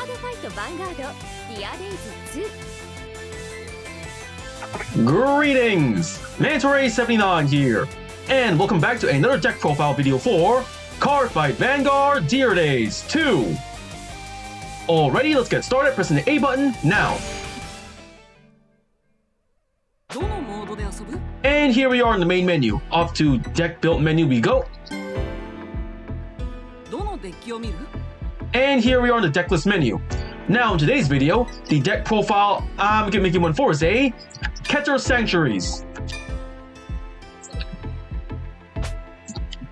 Cardfight Vanguard DZ-BT03. Greetings! Mantore79 here, and welcome back to another deck profile video for Cardfight Vanguard DZ-BT03. Alrighty, let's get started. Pressing the A button now. And here we are in the main menu. Off to deck build menu we go. And here we are in the deck list menu. Now in today's video, the deck profile I'm gonna make one for is a Keter Sanctuaries,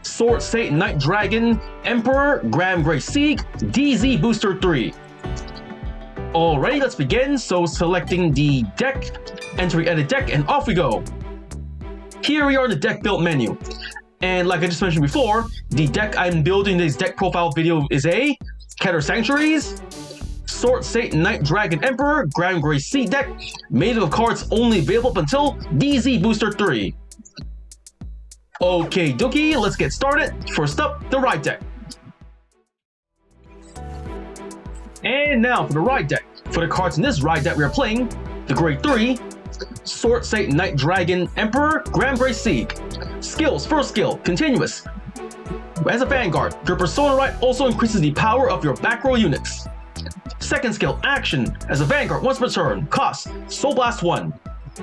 Sword Satan Knight Dragon Emperor Gramgrace Sieg DZ-BT03. Alrighty, let's begin. So selecting the deck, entering edit deck, and off we go. Here we are in the deck build menu. And like I just mentioned before, the deck I'm building in this deck profile video is a Keter Sanctuaries, Sword Satan Knight Dragon Emperor Gramgrace Sieg deck, made up of cards only available up until DZ-BT03. Okay dokie, let's get started. First up, the ride deck. And now for the ride deck. For the cards in this ride deck we are playing, the Grade 3, Sword Satan Knight Dragon Emperor Gramgrace Sieg. Skills, first skill, continuous. As a Vanguard, your Persona Ride also increases the power of your back row units. Second skill, action. As a Vanguard, once per turn, cost, Soul Blast 1.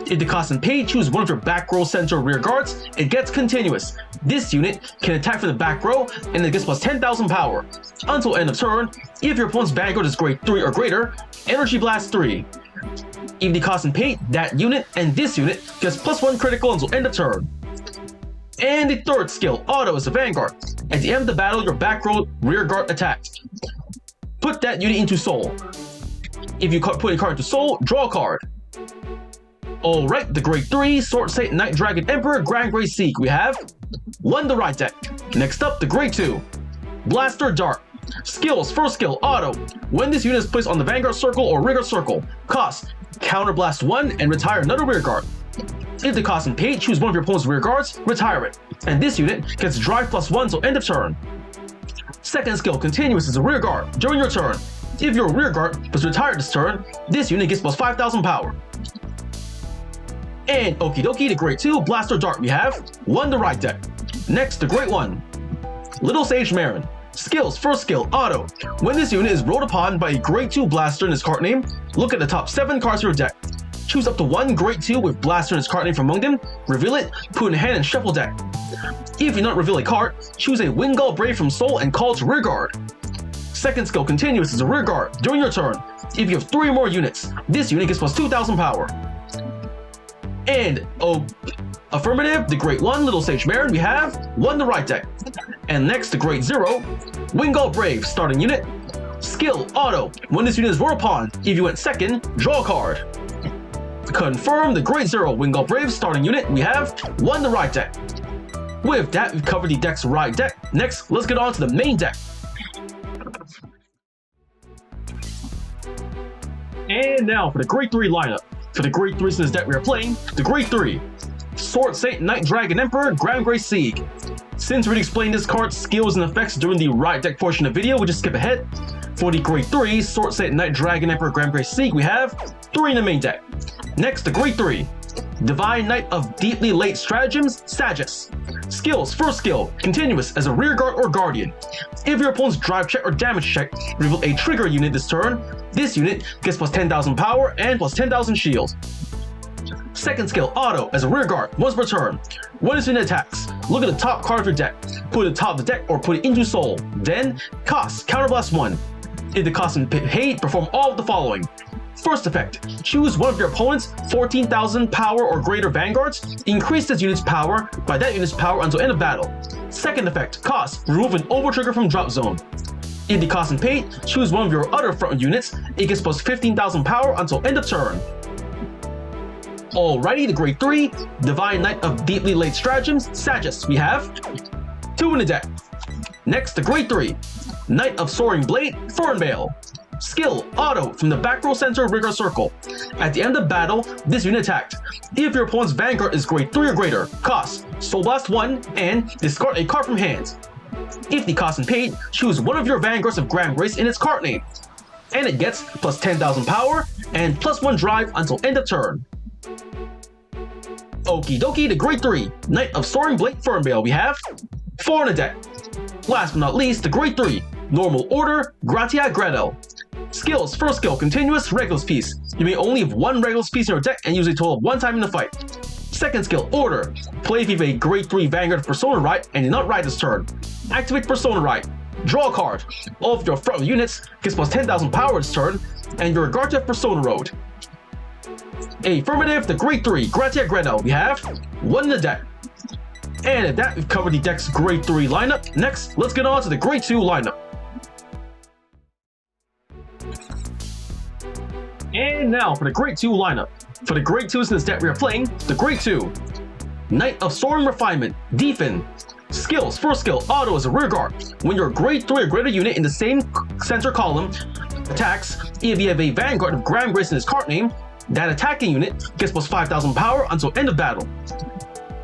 If the cost and paid, choose one of your back row center rear guards, it gets continuous. This unit can attack from the back row and it gets plus 10,000 power. Until end of turn, if your opponent's Vanguard is grade 3 or greater, Energy Blast 3. If the cost and paid, that unit and this unit gets plus 1 critical until end of turn. And the third skill, auto, as a Vanguard. At the end of the battle, your back row rear guard attacks. Put that unit into Soul. If you put a card into Soul, draw a card. Alright, the Grade 3, Sword Satan Knight Dragon Emperor Gramgrace Sieg. We have 1 the ride deck. Next up, the Grade 2, Blaster Dart. Skills, first skill, auto. When this unit is placed on the Vanguard circle or rear guard circle, cost, Counter Blast 1 and retire another rear guard. If the cost and paid, choose one of your opponent's rear guards, retire it. And this unit gets drive plus 1 till end of turn. Second skill, continuous, as a rear guard. During your turn, if your rear guard was retired this turn, this unit gets plus 5,000 power. And okie dokie, the Grade 2, Blaster Dart. We have 1 the ride deck. Next, the Grade 1, Little Sage Marin. Skills, first skill, auto. When this unit is rolled upon by a Grade 2 Blaster in its card name, look at the top 7 cards of your deck. Choose up to 1 Grade 2 with Blaster in its card name from among them, reveal it, put in hand and shuffle deck. If you not reveal a card, choose a Vanguard Brave from Soul and call to rear guard. Second skill, continuous, as a rear guard. During your turn, if you have 3 or more units, this unit gets plus 2,000 power. And affirmative, the Grade 1, Little Sage Marin. We have 1 the ride deck. And next, the Grade 0, Vanguard Brave, starting unit. Skill, auto. When this unit is rolled upon, if you went second, draw a card. Confirm, the Grade 0, Vanguard Brave, starting unit. We have 1 the ride deck. With that, we've covered the deck's ride deck. Next, let's get on to the main deck. And now for the Grade 3 lineup. For the Grade 3 in this deck we are playing, the Grade 3, Sword Satan Knight Dragon Emperor Gramgrace Sieg. Since we already explained this card's skills and effects during the ride deck portion of the video, we'll just skip ahead. For the Grade 3, Sword Satan Knight Dragon Emperor Gramgrace Sieg, we have 3 in the main deck. Next, the Grade 3, Divine Knight of Deeply Late Stratagems, Sagus. Skills, first skill, continuous, as a rear guard or guardian. If your opponent's drive check or damage check reveal a trigger unit this turn, this unit gets plus 10,000 power and plus 10,000 shield. Second skill, auto, as a rear guard, once per turn. When this unit attacks, look at the top card of your deck, put it at the top of the deck or put it into Soul. Then, cost, Counter Blast 1. If the cost and paid, perform all of the following. First effect, choose one of your opponent's 14,000 power or greater Vanguards, increase this unit's power by that unit's power until end of battle. Second effect, cost, remove an over trigger from drop zone. If the cost and paid, choose one of your other front units, it gets plus 15,000 power until end of turn. Alrighty, the Grade 3, Divine Knight of Deeply Late Stratagems, Sagus. We have 2 in the deck. Next, the Grade 3, Knight of Soaring Blade, Fernvale. Skill, auto, from the back row center rear guard circle. At the end of battle, this unit attacked. If your opponent's Vanguard is grade 3 or greater, cost, Soul Blast 1, and discard a card from hand. If the cost and paid, choose one of your Vanguards of Gramgrace in its card name. and it gets plus 10,000 power and plus 1 drive until end of turn. Okie dokie, the Grade 3, Knight of Soaring Blade Fernvale, we have 4 on the deck. Last but not least, the Grade 3, Normal Order Gratia Gradel. Skills, first skill, Continuous Regulus Piece. You may only have 1 Regulus Piece in your deck and use a total of 1 time in the fight. Second skill, Order. Play if you have a Grade 3 Vanguard of Persona Ride and did not ride this turn. Activate Persona Ride. Draw a card. All of your front units gets plus 10,000 power this turn, and your Guardia Persona Road. Affirmative, the Grade 3 Gratia Gradel, we have 1 in the deck. And at that, we've covered the deck's Grade 3 lineup. Next, let's get on to the Grade 2 lineup. And now for the Grade 2 lineup. For the Grade 2s in this deck we are playing, the Grade 2, Knight of Soaring Refinement, Defin. Skills, first skill, Auto as a rear guard. When your Grade 3 or greater unit in the same center column attacks, if you have a Vanguard of Gramgrace in his card name, that attacking unit gets plus 5,000 power until end of battle.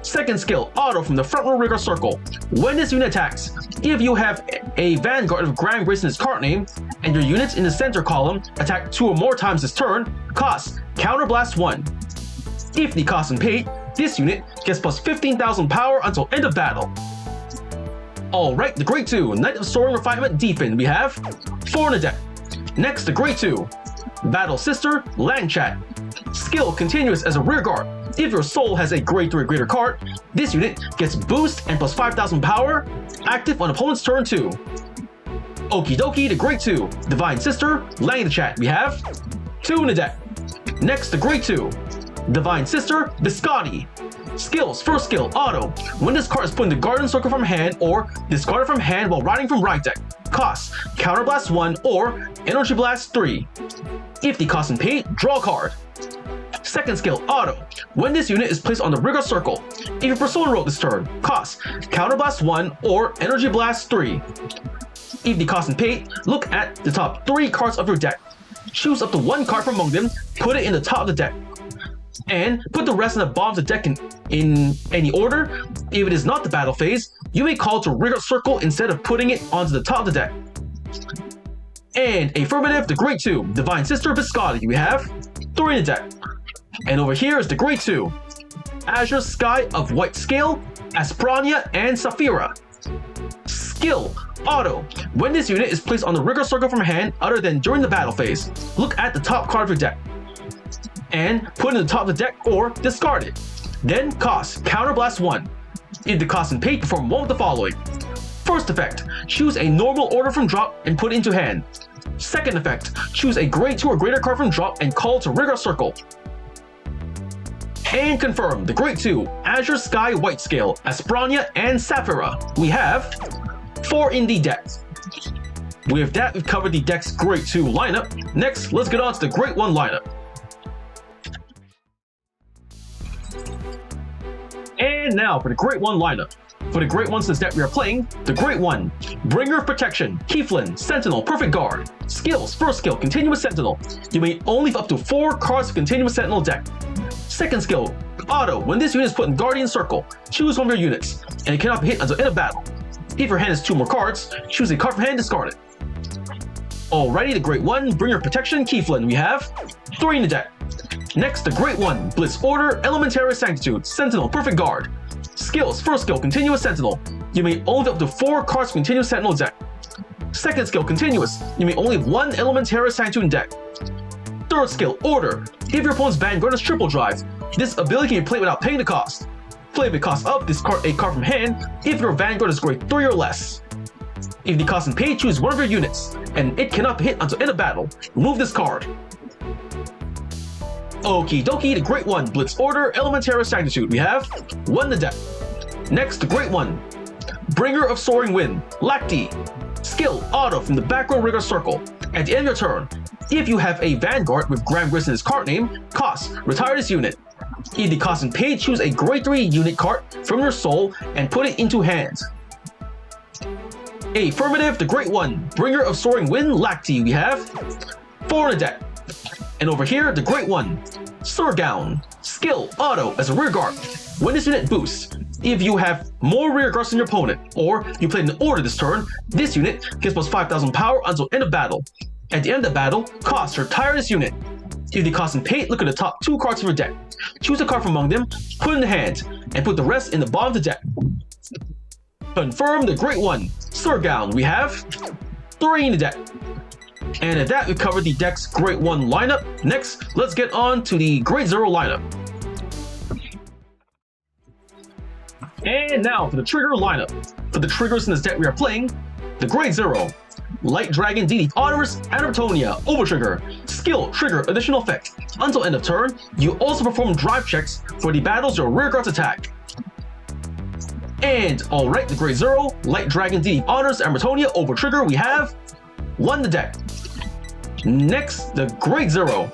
Second skill, Auto from the front row rear guard circle. When this unit attacks, if you have a Vanguard of Gramgrace in his card name, and your units in the center column attack 2 or more times this turn, cost Counterblast 1. If the cost and paid, this unit gets plus 15,000 power until end of battle. Alright, the Grade 2, Knight of Soaring Refinement Defin, we have 4 in the deck. Next, the Grade 2, Battle Sister Langchat. Skill, Continuous as a rear guard. If your soul has a Grade 3 or greater card, this unit gets boost and plus 5,000 power, active on opponent's turn 2. Okie dokie, the Grade 2, Divine Sister Langchat, we have 2 in the deck. Next, the Grade 2, Divine Sister Biscotti. Skills, first skill, Auto. When this card is put in the Garden Circle from hand or discarded from hand while riding from right deck, cost Counterblast 1 or Energy Blast 3. If the cost and paid, draw a card. Second skill, Auto. When this unit is placed on the Rigor Circle, if your Persona wrote this turn, cost Counterblast 1 or Energy Blast 3. If the cost and paid, look at the top 3 cards of your deck. Choose up to 1 card from among them, put it in the top of the deck, and put the rest in the bottom of the deck in any order. If it is not the battle phase, you may call to Rigor Circle instead of putting it onto the top of the deck. And affirmative, the Grade 2, Divine Sister Biscotti, we have 3 in the deck. And over here is the Grade 2, Azure Sky of White Scale, Asprania, and Saphira. Skill, Auto. When this unit is placed on the Rigor Circle from hand other than during the battle phase, look at the top card of your deck and put it in the top of the deck or discard it. Then cost Counterblast 1. If the cost and paid, perform one of the following. First effect, choose a normal order from drop and put it into hand. Second effect, choose a Grade 2 or greater card from drop and call to Rigor Circle. And confirm, the Grade 2, Azure Sky White Scale, Asprania, and Saphira. We have 4 in the deck. With that, we've covered the deck's Grade 2 lineup. Next, let's get on to the Grade 1 lineup. And now for the Grade 1 lineup. For the Grade 1s in this deck we are playing, the Grade 1, Bringer of Protection, Kieflin, Sentinel, Perfect Guard. Skills, first skill, Continuous Sentinel. You may only have up to 4 cards of Continuous Sentinel deck. Second skill, Auto. When this unit is put in Guardian Circle, choose one of your units, and it cannot be hit until end of battle. If your hand has 2 more cards, choose a card from hand, discard it. Alrighty, the Grade 1, Bringer of Protection, Kieflin, we have 3 in the deck. Next, the Grade 1, Blitz Order, Elementary Sanctitude, Sentinel, Perfect Guard. Skills, first skill, Continuous Sentinel. You may only have up to 4 cards from Continuous Sentinel deck. Second skill, Continuous. You may only have 1 Elementary Sanctitude in deck. Third skill, Order. If your opponent's Vanguard has triple drive, this ability can be played without paying the cost. Play the cost up, discard a card from hand if your Vanguard is Grade 3 or less. If the cost and pay, choose one of your units, and it cannot be hit until end of battle. Remove this card. Okie dokie, the Grade 1, Blitz Order, Elementary Sanctitude. We have 1 in the deck. Next, the Grade 1, Bringer of Soaring Wind, Lacti. Skill, Auto from the back row Rigor Circle. At the end of your turn, if you have a Vanguard with Gramgrace in his card name, cost, retire this unit. If the cost and paid, choose a Grade 3 unit card from your soul and put it into hand. Affirmative, the Grade 1, Bringer of Soaring Wind, Lacti. We have 4 in the deck. And over here, the Grade 1, Surgown. Skill, Auto as a rear guard. When this unit boosts, if you have more rear guards than your opponent, or you play in order this turn, this unit gets plus 5,000 power until end of battle. At the end of the battle, cost your tireless unit. If the cost and paid, look at the top 2 cards of your deck. Choose a card from among them, put it in the hand, and put the rest in the bottom of the deck. Confirm the Great One, Surgown. We have 3 in the deck. And at that, we covered the deck's Great One lineup. Next, let's get on to the Great Zero lineup. And now for the trigger lineup. For the triggers in this deck we are playing, the Great Zero, Light Dragon DD Honors Anatonia Overtrigger. Skill, trigger, additional effect. Until end of turn, you also perform drive checks for the battles your rear guards attack. And alright, the Great Zero, Light Dragon DD Honors Anatonia Overtrigger, we have 1 in the deck. Next, the Great Zero,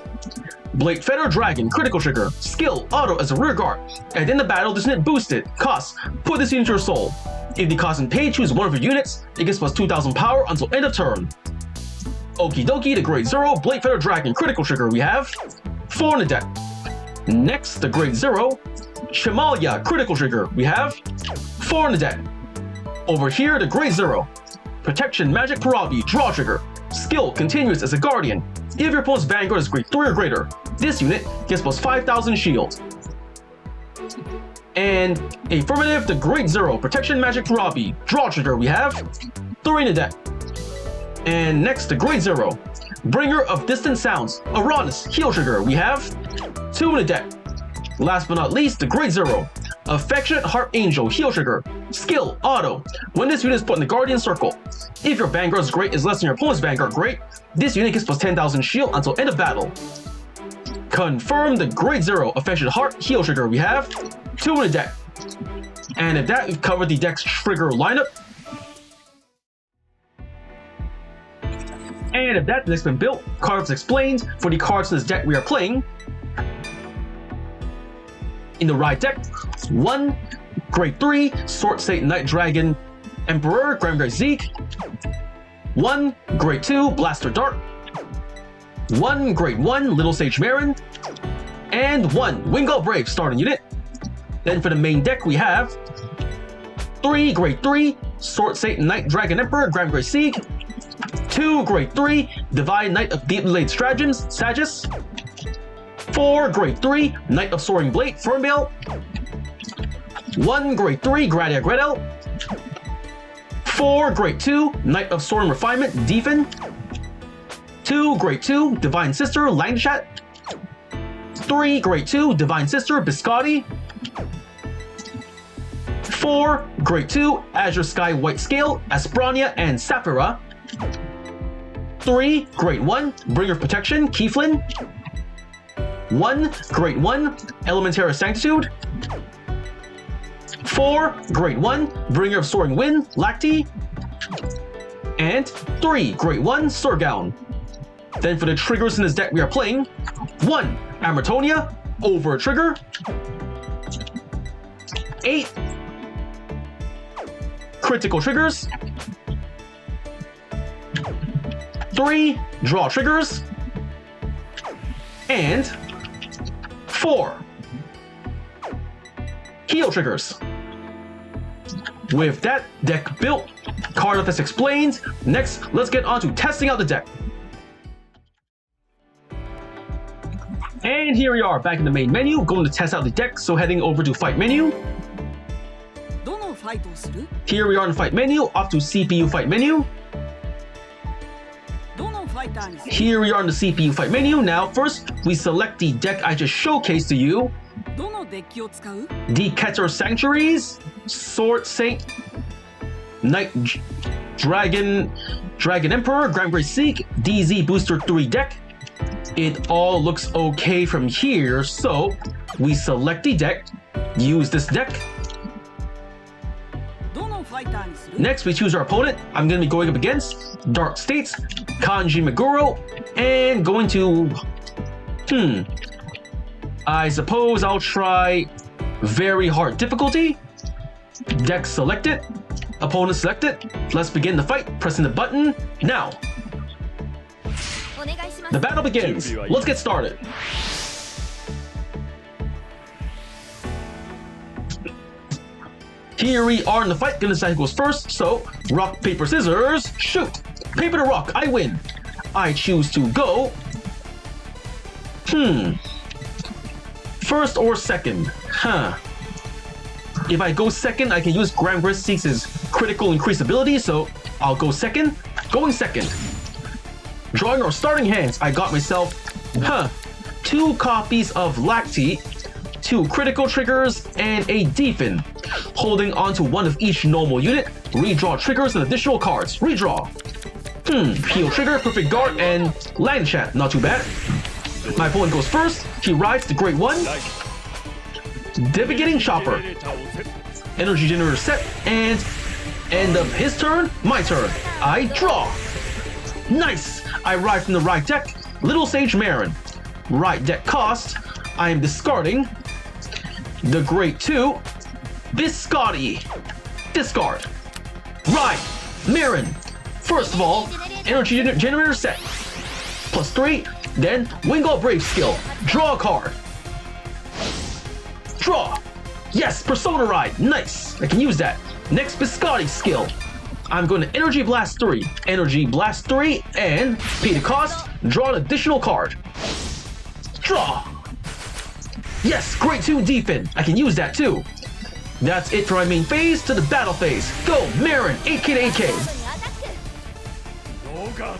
Blade Feather Dragon Critical Trigger. Skill, auto as a rear guard. At the end of the battle, this unit boosted. Cost, put this unit to your soul. If the cost and pay, choose one of your units. It gets plus 2000 power until end of turn. Okie dokie, the Great Zero, Blade Feather Dragon Critical Trigger, we have 4 in the deck. Next, the Great Zero, Shamalia Critical Trigger, we have 4 in the deck. Over here, the Great Zero, Protection Magic Parabi Draw Trigger. Skill, continuous as a guardian. If your opponent's Vanguard is grade 3 or greater, this unit gets plus 5000 shield. And affirmative, the Great Zero, Protection Magic Parabi Draw Trigger, we have 3 in the deck. And next, the Great Zero, Bringer of Distant Sounds Uranus Heal Trigger, we have 2 in the deck. Last but not least, the Great Zero, Affectionate Heart Angel Heal Trigger. Skill, auto. When this unit is put in the Guardian Circle, if your Vanguard's grade is less than your opponent's Vanguard grade, this unit gets plus 10,000 shield until end of battle. Confirm the Great Zero, Affectionate Heart Heal Trigger, we have 2 in the deck. And at that, we've covered the deck's trigger lineup. And if that deck's been built, cards explained for the cards in this deck we are playing. In the right deck, 1 Grade 3 Sword State Night Dragon Emperor Gramgrace Sieg, 1 Grade 2 Blaster Dart, 1 Grade 1 Little Sage Marin, and 1 Wingull Brave starting unit. Then for the main deck we have 3 Grade 3 Sword State Night Dragon Emperor Gramgrace Sieg, 2 Grade 3 Divine Knight of Deep Blade Stratagems Sagus, 4 Grade 3 Knight of Soaring Blade Fernbale, 1 Grade 3 Gradia Gredel, 4 Grade 2 Knight of Soaring Refinement Defen, 2 Grade 2 Divine Sister Langchat, 3 Grade 2 Divine Sister Biscotti, 4 Grade 2 Azure Sky White Scale Asprania and Saphira, 3 Grade 1 Bringer of Protection Keeflin, 1 Grade 1 Elementary Sanctitude, 4 Grade 1 Bringer of Soaring Wind Lacti, and 3 Grade 1 Surgown. Then for the triggers in this deck we are playing, 1 Amatonia Over Trigger, 8 Critical Triggers, 3 Draw Triggers, and 4 Heal Triggers. With that deck built, card effects explained, next let's get on to testing out the deck. And here we are back in the main menu, going to test out the deck, so heading over to fight menu. Here we are in the fight menu, off to CPU fight menu. Here we are in the CPU fight menu. Now first, we select the deck I just showcased to you. The Keter Sanctuaries, Sword Saint, Night Dragon Emperor, Gramgrace Sieg, DZ-BT03 deck. It all looks okay from here, so we select the deck, use this deck. Next, we choose our opponent. I'm going to be going up against Dark States, Kanji Meguro, and going to... I suppose I'll try very hard difficulty. Deck selected, opponent selected. Let's begin the fight, pressing the button now. The battle begins. Let's get started. Here we are in the fight. Gonna decide who goes first. So, rock, paper, scissors, shoot. Paper to rock, I win. I choose to go. First or second? If I go second, I can use Gramgrace Sieg's critical increase ability, so I'll go second. Going second. Drawing our starting hands, I got myself, 2 copies of Lacti, 2 critical triggers, and a Defen. Holding onto one of each normal unit, redraw triggers and additional cards. Redraw. Heal trigger, perfect guard, and land chat. Not too bad. My opponent goes first. He rides the Great One. Devastating Chopper. Energy generator set, and end of his turn, my turn. I draw. Nice! I ride from the right deck, Little Sage Marin. Right deck cost, I am discarding the Great 2, Biscotti. Discard. Right, Marin. First of all, energy generator set. +3, then Vanguard Brave skill. Draw a card. Draw. Yes, Persona Ride. Nice. I can use that. Next, Biscotti skill. I'm going to Energy Blast 3. Energy Blast 3 and pay the cost. Draw an additional card. Draw. Yes, Great 2 Defen. I can use that too. That's it for my main phase. To the battle phase. Go, Marin. 8k to 8k.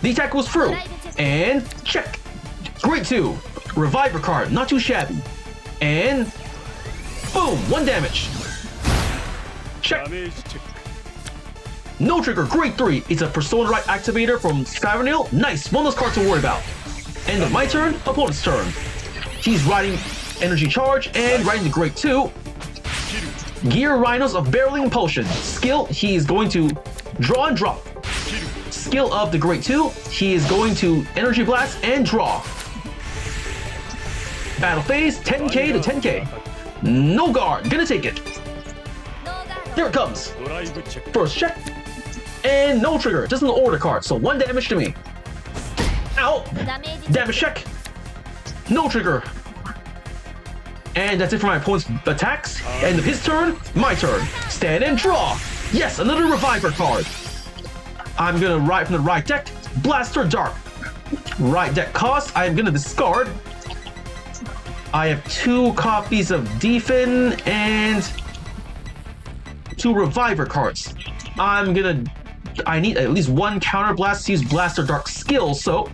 The attack was through. And check. Great 2. Reviver card. Not too shabby. And boom. 1 damage. Check. No trigger. Great 3. It's a Persona Right activator from Favernil. Nice. One less card to worry about. End of my turn. Opponent's turn. He's riding Energy Charge and riding the Great 2. Gear Rhinos of Barreling Impulsion. Skill, he is going to draw and drop. Skill of the Great 2, he is going to Energy Blast and draw. Battle phase, 10k to 10k. No guard, gonna take it. Here it comes. First check. And no trigger, just an order card, so 1 damage to me. Ow! Damage check. No trigger. And that's it for my opponent's attacks. End of his turn, my turn. Stand and draw. Yes, another Reviver card. I'm gonna ride from the right deck. Blaster Dark. Right deck cost, I'm gonna discard. I have 2 copies of Defen and 2 Reviver cards. I need at least 1 counter blast to use Blaster Dark skill, so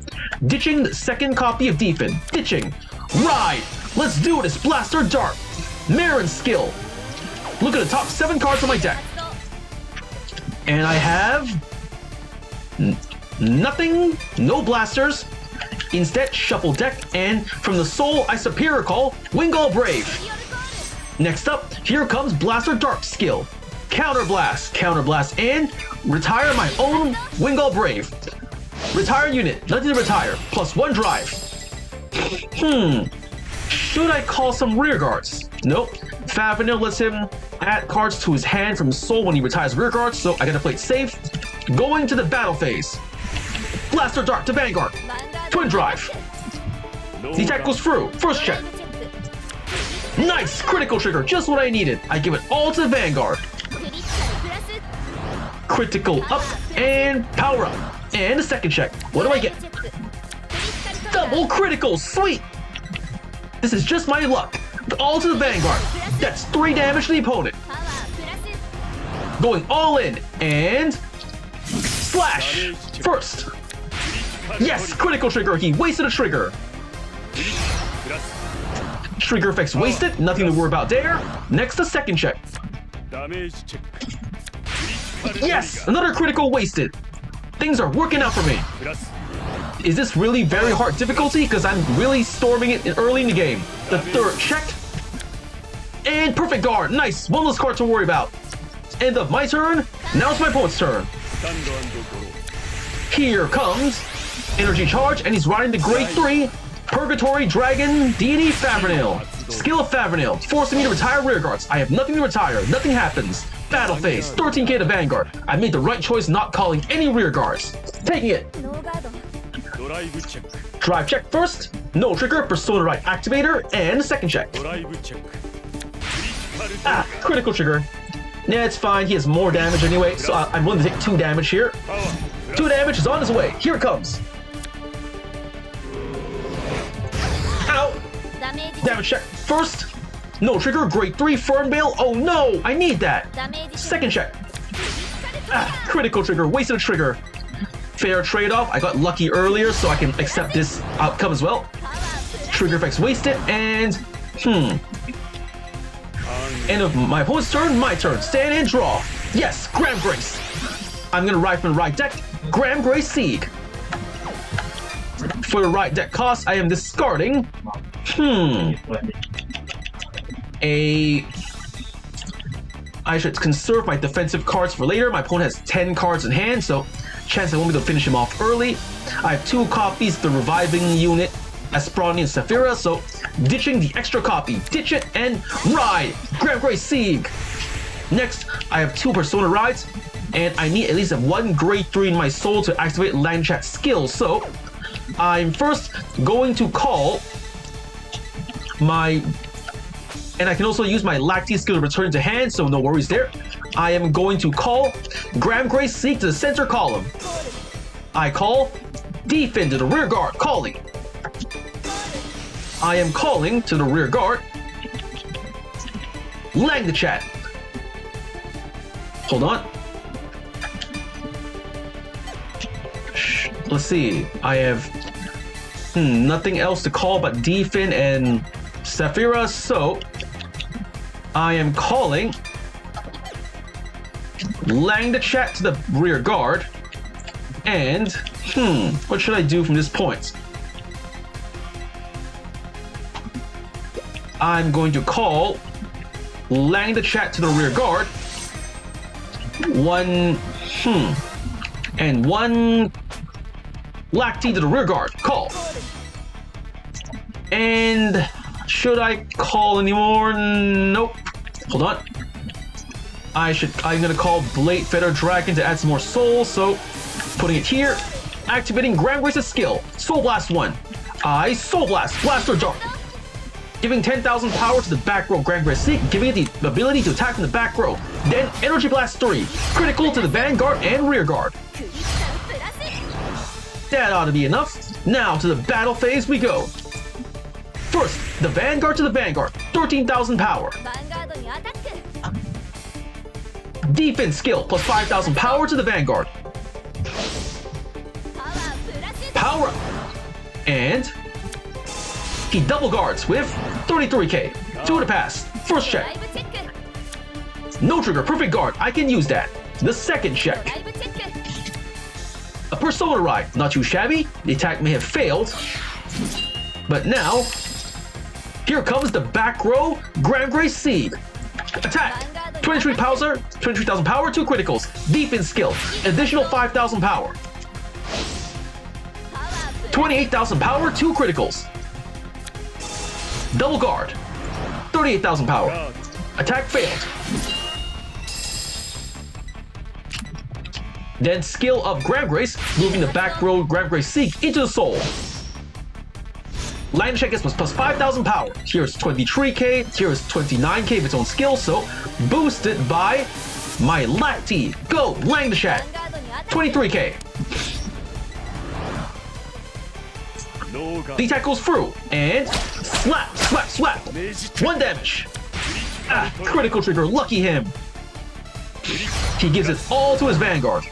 ditching the 2nd copy of Defen. Ditching. Ride! Let's do this! Blaster Dark! Marin skill! Look at the top 7 cards on my deck. And I have nothing, no blasters. Instead, shuffle deck, and from the soul I Superior Call, Vanguard Brave. Next up, here comes Blaster Dark skill. Counter Blast, and retire my own Vanguard Brave. Retire unit, nothing to retire, +1 drive. Should I call some rear guards? Nope. Favernil lets him add cards to his hand from soul when he retires rear guards, so I gotta play it safe. Going to the battle phase. Blaster Dark to Vanguard. Twin drive. The attack goes through. First check. Nice! Critical trigger, just what I needed. I give it all to Vanguard. Critical up and power up. And a second check. What do I get? Double critical, sweet! This is just my luck. All to the Vanguard. That's 3 damage to the opponent. Going all in and slash. First. Yes, critical trigger. He wasted a trigger. Trigger effects wasted. Nothing to worry about there. Next, a second check. Yes, another critical wasted. Things are working out for me. Is this really very hard difficulty? Because I'm really storming it early in the game. The 3rd check. And perfect guard. Nice. 1 less card to worry about. End of my turn. Now it's my opponent's turn. Here comes Energy Charge, and he's riding the Great 3. Purgatory Dragon Deity Favernil. Skill of Favernil. Forcing me to retire rear guards. I have nothing to retire. Nothing happens. Battle phase. 13k to Vanguard. I made the right choice not calling any rear guards. Taking it. Drive check first. No trigger. Persona Right activator. And second check. Critical trigger. Yeah, it's fine. He has more damage anyway, so I'm willing to take 2 damage here. 2 damage is on his way. Here it comes. Damage check first. No trigger, grade 3 Fern Bale. Oh no, I need that. Second check. Critical trigger, wasted a trigger. Fair trade-off. I got lucky earlier, so I can accept this outcome as well. Trigger effects wasted, and end of my opponent's turn, my turn. Stand and draw. Yes, Gramgrace. I'm gonna ride from the right deck, Gramgrace Sieg. For the right deck cost, I am discarding I should conserve my defensive cards for later. My opponent has 10 cards in hand, so chance I won't be able to finish him off early. I have 2 copies of the reviving unit, Asprani and Saphira, so ditching the extra copy. Ditch it and ride! Gramgrace Sieg! Next, I have 2 Persona rides, and I need at least 1 grade 3 in my soul to activate Land Chat skill, so I'm first going to call my... And I can also use my Lacti skill to return to hand, so no worries there. I am going to call Gramgrace Sieg to the center column. I call Defend to the rear guard, calling. I am calling to the rear guard Lang the chat. Hold on. Let's see. I have nothing else to call but Defend and Saphira, so I am calling Lang the chat to the rear guard, and what should I do from this point? I'm going to call Lang the chat to the rear guard, and 1 Lacti to the rear guard, call. And should I call anymore? Nope. Hold on. I'm gonna call Blade Feather Dragon to add some more soul, so putting it here. Activating Gramgrace's skill. Soul Blast 1. I Soul Blast, Blaster Dart. Giving 10,000 power to the back row Gramgrace Sieg, giving it the ability to attack from the back row. Then Energy Blast 3. Critical to the Vanguard and rear guard. That ought to be enough. Now to the battle phase we go. First, the Vanguard to the Vanguard, 13,000 power. Defense skill plus 5,000 power to the Vanguard. Power up. And he double guards with 33k. 2 to pass. First check. No trigger, perfect guard. I can use that. The second check. A Persona ride, not too shabby. The attack may have failed, but now here comes the back row Gramgrace Sieg. Attack! 23 power, 23,000 power, 2 criticals. Defense skill, additional 5,000 power. 28,000 power, 2 criticals. Double guard, 38,000 power. Attack failed. Then skill of Gramgrace, moving the back row Gramgrace Sieg into the soul. Line check is plus 5,000 power. Here's 23k, here's 29k of its own skill, so boosted by my Lacti. Go, Lang the chat. 23k. The attack goes through, and slap, slap, slap. 1 damage. Critical trigger, lucky him. He gives it all to his Vanguard.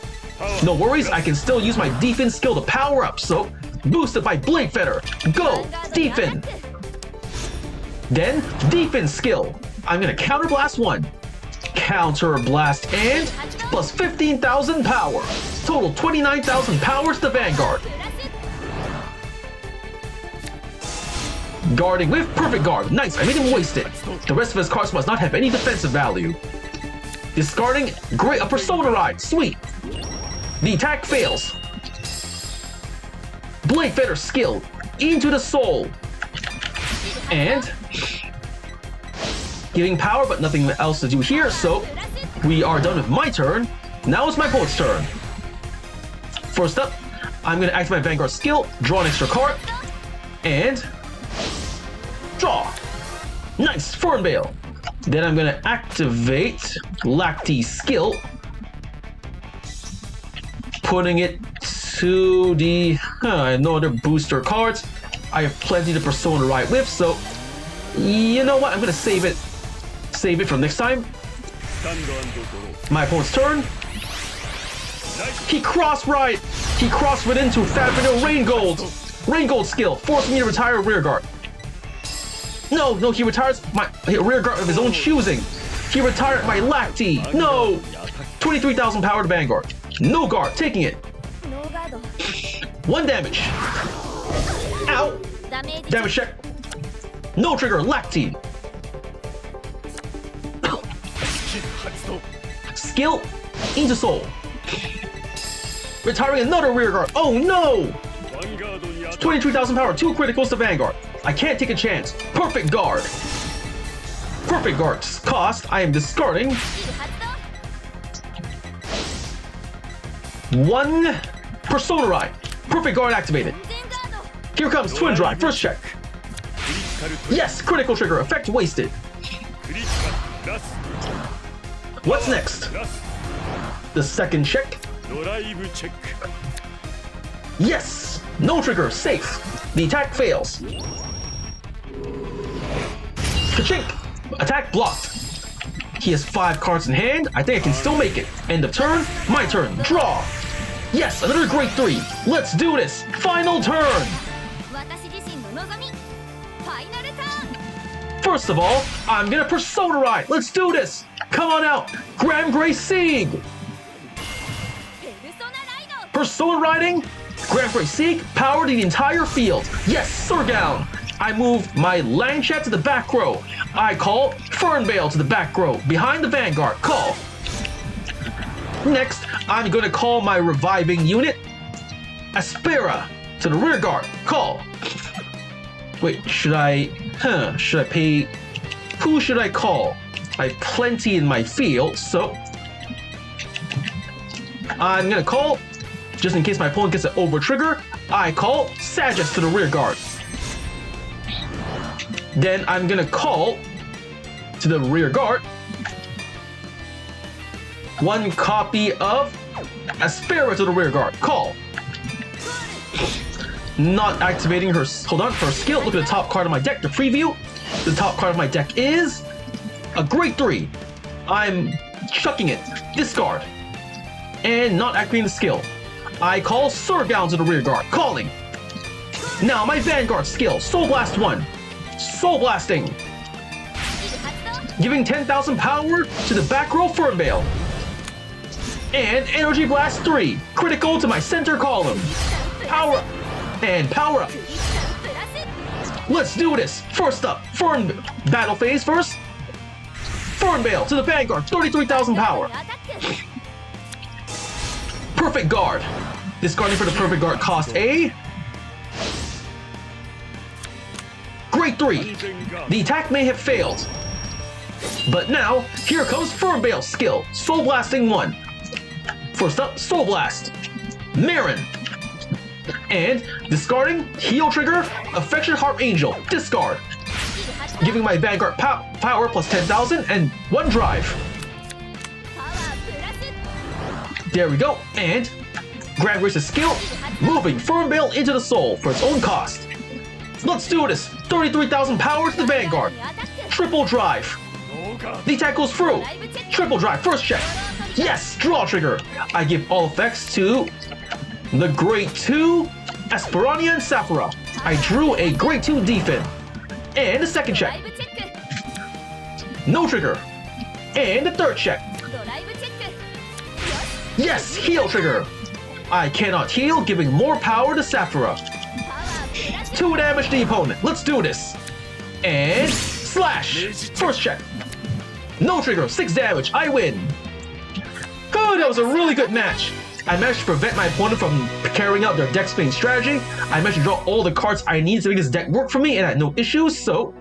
No worries, I can still use my defense skill to power up, so boosted by Blade Feather. Go! Defend! Then, defense skill. I'm gonna counter blast 1. Counter blast and plus 15,000 power. Total 29,000 power to the Vanguard. Guarding with perfect guard. Nice, I made him waste it. The rest of his cards must not have any defensive value. Discarding a Persona ride. Sweet. The attack fails. Blade Feather skill into the soul. And giving power, but nothing else to do here, so we are done with my turn. Now it's my opponent's turn. First up, I'm going to activate my Vanguard skill, draw an extra card, and draw. Nice, Fern Bale. Then I'm going to activate Lacti skill, putting it to the... I have no other booster cards. I have plenty to Persona ride with, so You know what? I'm gonna save it. Save it for next time. My opponent's turn. He cross-ride. He cross-went into Fabio Rain Gold. Rain Gold skill, forcing me to retire rear guard. No, he retires my rear guard of his own choosing. He retired my Lacti. No! 23,000 power to Vanguard. No guard, taking it. 1 damage. Ow! Damage check. No trigger, Lacti. Skill into soul. Retiring another rear guard. Oh no! 23,000 power, 2 criticals to Vanguard. I can't take a chance. Perfect guard. Perfect guard's cost. I am discarding 1 Persona Ride. Perfect guard activated. Here comes Twin Drive. First check. Yes, critical trigger. Effect wasted. What's next? The second check. Yes! No trigger, safe. The attack fails. Ka-chink! Attack blocked. He has 5 cards in hand. I think I can still make it. End of turn. My turn. Draw. Yes, another Great 3. Let's do this. Final turn. First of all, I'm gonna Persona Ride. Let's do this. Come on out. Gramgrace Sieg. Persona Riding. Gramgrace Sieg, power to the entire field. Yes, Surgown. I move my Lanchat to the back row. I call Fernvale to the back row. Behind the Vanguard, call. Next, I'm going to call my reviving unit, Aspera, to the rear guard, call. Wait, should I pay? Who should I call? I have plenty in my field, so I'm going to call. Just in case my opponent gets an over trigger, I call Sagus to the rear guard. Then I'm gonna call to the rear guard 1 copy of Aspera to the rear guard. Call. Not activating her. Hold on, for her skill. Look at the top card of my deck. The preview. The top card of my deck is a Great 3. I'm chucking it. Discard. And not activating the skill. I call Surgown to the rear guard. Calling. Now my Vanguard skill. Soul Blast 1. Soul Blasting. Giving 10,000 power to the back row Fernvale. And Energy Blast 3. Critical to my center column. Power up. And power up. Let's do this. First up, battle phase first. Fernvale to the Vanguard. 33,000 power. Perfect guard. Discarding for the perfect guard cost a Great 3. The attack may have failed. But now, here comes Fernvale's skill. Soul Blasting 1. First up, Soul Blast. Marin. And discarding Heal Trigger, Affection Harp Angel. Discard. Giving my Vanguard power plus 10,000 and 1 drive. There we go. And Gramgrace's skill, moving Fernvale into the soul for its own cost. Let's do this. 33,000 power to the Vanguard. Triple drive. The attack goes through. Triple drive, first check. Yes, draw trigger. I give all effects to the Great 2, Esperania and Saphira. I drew a Great 2 Defin. And the second check. No trigger. And the third check. Yes, heal trigger. I cannot heal, giving more power to Saphira. 2 damage to the opponent. Let's do this. And slash. First check. No trigger, 6 damage. I win. Oh, that was a really good match. I managed to prevent my opponent from carrying out their deck spinning strategy. I managed to draw all the cards I needed to make this deck work for me, and I had no issues, so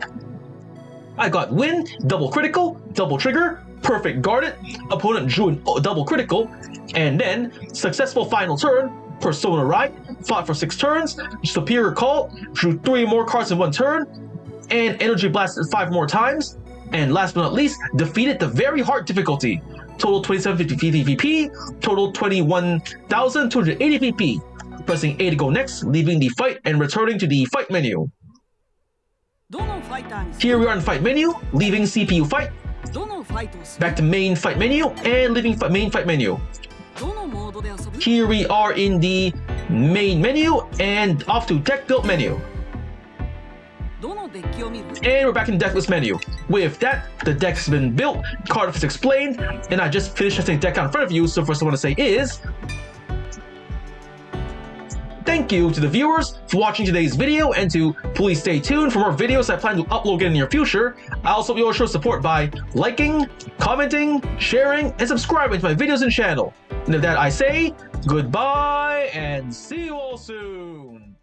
I got win, double critical, double trigger, perfect guarded, opponent drew a double critical, and then successful final turn, Persona Ride, fought for 6 turns, superior call, drew 3 more cards in 1 turn, and energy blasted 5 more times, and last but not least, defeated the very hard difficulty. Total 2750 VP, total 21,280 VP. Pressing A to go next, leaving the fight and returning to the fight menu. Here we are in fight menu, leaving CPU fight, back to main fight menu, and leaving main fight menu. Here we are in the main menu, and off to deck build menu. And we're back in deck list menu. With that, the deck has been built, card is explained, and I just finished testing the deck out in front of you, so first I want to say is thank you to the viewers for watching today's video, and to please stay tuned for more videos I plan to upload again in the near future. I also hope you all show support by liking, commenting, sharing, and subscribing to my videos and channel. And with that I say, goodbye and see you all soon!